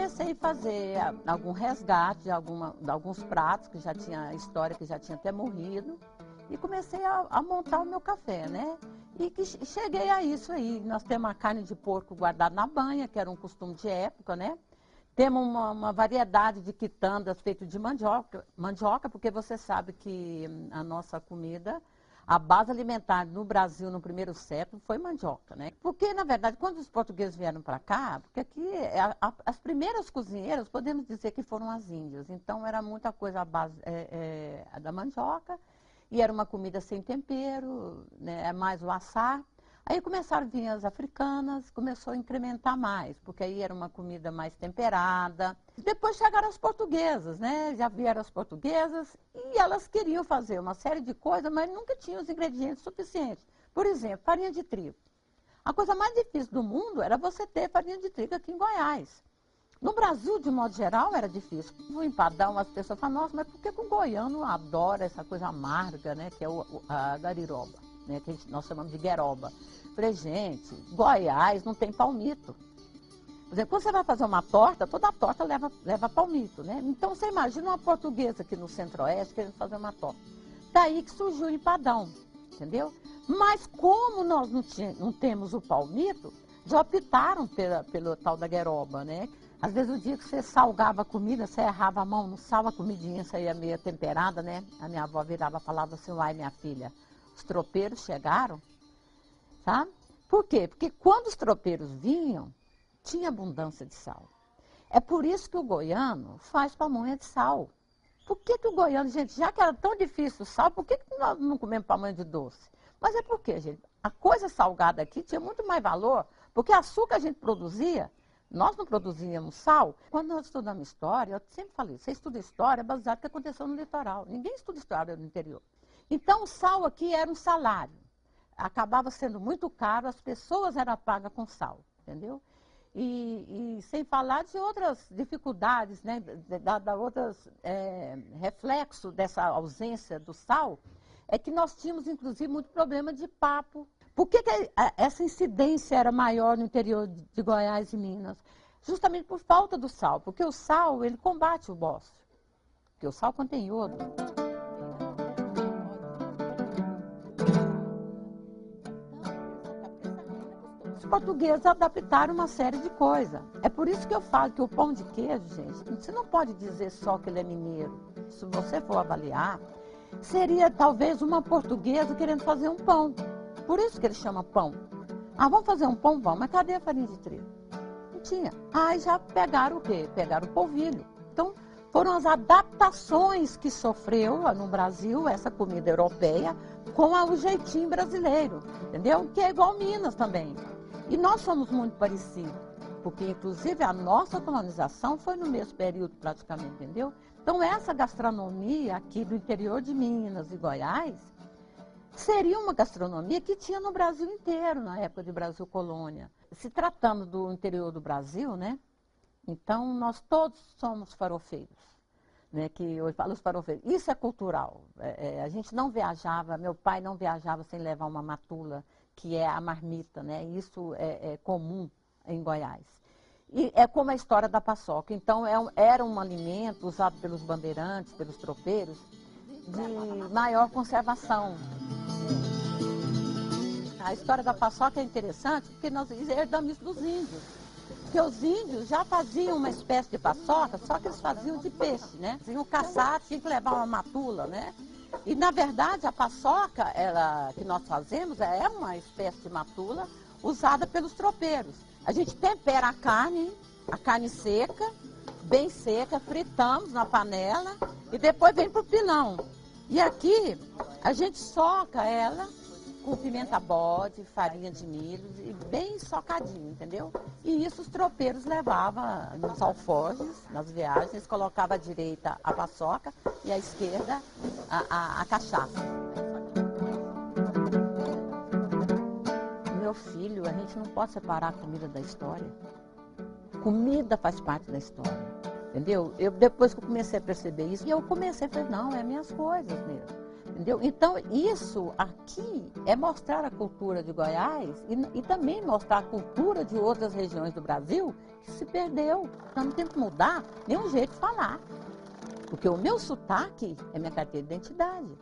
comecei a fazer algum resgate de alguns pratos que já tinha história, que já tinha até morrido. E comecei a montar o meu café, né? E que cheguei a isso aí. Nós temos a carne de porco guardada na banha, que era um costume de época, né? Temos uma variedade de quitandas feitas de mandioca, porque você sabe que a nossa comida, a base alimentar no Brasil no primeiro século foi mandioca, né? Porque, na verdade, quando os portugueses vieram para cá, porque aqui as primeiras cozinheiras, podemos dizer que foram as índias. Então, era muita coisa à base da mandioca, e era uma comida sem tempero, né? Mais o assar. Aí começaram a vir as africanas, começou a incrementar mais, porque aí era uma comida mais temperada. Depois chegaram as portuguesas, né? Já vieram as portuguesas e elas queriam fazer uma série de coisas, mas nunca tinham os ingredientes suficientes. Por exemplo, farinha de trigo. A coisa mais difícil do mundo era você ter farinha de trigo aqui em Goiás. No Brasil, de modo geral, era difícil. No empadão, as pessoas falam, nossa, mas por que o goiano adora essa coisa amarga, né? Que é a gariroba, né, que nós chamamos de gueroba. Falei, gente, Goiás não tem palmito. Por exemplo, quando você vai fazer uma torta, toda torta leva palmito, né? Então, você imagina uma portuguesa aqui no Centro-Oeste querendo fazer uma torta. Daí que surgiu o empadão, entendeu? Mas como nós não temos o palmito, já optaram pelo tal da gueroba, né? Às vezes o dia que você salgava a comida, você errava a mão no sal, a comidinha saía meio temperada, né? A minha avó virava e falava assim, uai, minha filha, os tropeiros chegaram, sabe? Por quê? Porque quando os tropeiros vinham, tinha abundância de sal. É por isso que o goiano faz pamonha de sal. Por que o goiano, gente, já que era tão difícil o sal, por que nós não comemos pamonha de doce? Mas é porque, gente, a coisa salgada aqui tinha muito mais valor, porque açúcar a gente produzia, nós não produzíamos sal. Quando nós estudamos história, eu sempre falei, você estuda história baseado no que aconteceu no litoral. Ninguém estuda história no interior. Então, o sal aqui era um salário. Acabava sendo muito caro, as pessoas eram pagas com sal, entendeu? E sem falar de outras dificuldades, né? Outros reflexos dessa ausência do sal, é que nós tínhamos, inclusive, muito problema de papo. Por que essa incidência era maior no interior de Goiás e Minas? Justamente por falta do sal, porque o sal, ele combate o bócio, porque o sal contém iodo. Os portugueses adaptaram uma série de coisas. É por isso que eu falo que o pão de queijo, gente, você não pode dizer só que ele é mineiro. Se você for avaliar, seria talvez uma portuguesa querendo fazer um pão. Por isso que ele chama pão. Ah, vamos fazer um pão? Vamos. Mas cadê a farinha de trigo? Não tinha. Aí já pegaram o quê? Pegaram o polvilho. Então, foram as adaptações que sofreu no Brasil essa comida europeia com o jeitinho brasileiro, entendeu? Que é igual Minas também. E nós somos muito parecidos, porque inclusive a nossa colonização foi no mesmo período praticamente, entendeu? Então essa gastronomia aqui do interior de Minas e Goiás seria uma gastronomia que tinha no Brasil inteiro, na época de Brasil Colônia. Se tratando do interior do Brasil, né? Então nós todos somos farofeiros. Né, que eu falo os farofeiros. Isso é cultural. A gente não viajava, meu pai não viajava sem levar uma matula, que é a marmita, né? Isso é comum em Goiás. E é como a história da paçoca. Então, era um alimento usado pelos bandeirantes, pelos tropeiros, de maior conservação. A história da paçoca é interessante porque nós herdamos isso dos índios. Porque os índios já faziam uma espécie de paçoca, só que eles faziam de peixe, né? Tinham caçar, tinha que levar uma matula, né? E, na verdade, a paçoca que nós fazemos é uma espécie de matula usada pelos tropeiros. A gente tempera a carne seca, bem seca, fritamos na panela e depois vem para o pilão. E aqui a gente soca ela com pimenta bode, farinha de milho, e bem socadinho, entendeu? E isso os tropeiros levavam nos alforjes, nas viagens, eles colocavam à direita a paçoca e à esquerda a cachaça. Meu filho, a gente não pode separar a comida da história. Comida faz parte da história, entendeu? Depois que eu comecei a perceber isso, eu comecei a falar, não, é minhas coisas mesmo. Entendeu? Então, isso aqui é mostrar a cultura de Goiás e também mostrar a cultura de outras regiões do Brasil que se perdeu. Nós não temos que mudar nenhum jeito de falar. Porque o meu sotaque é minha carteira de identidade.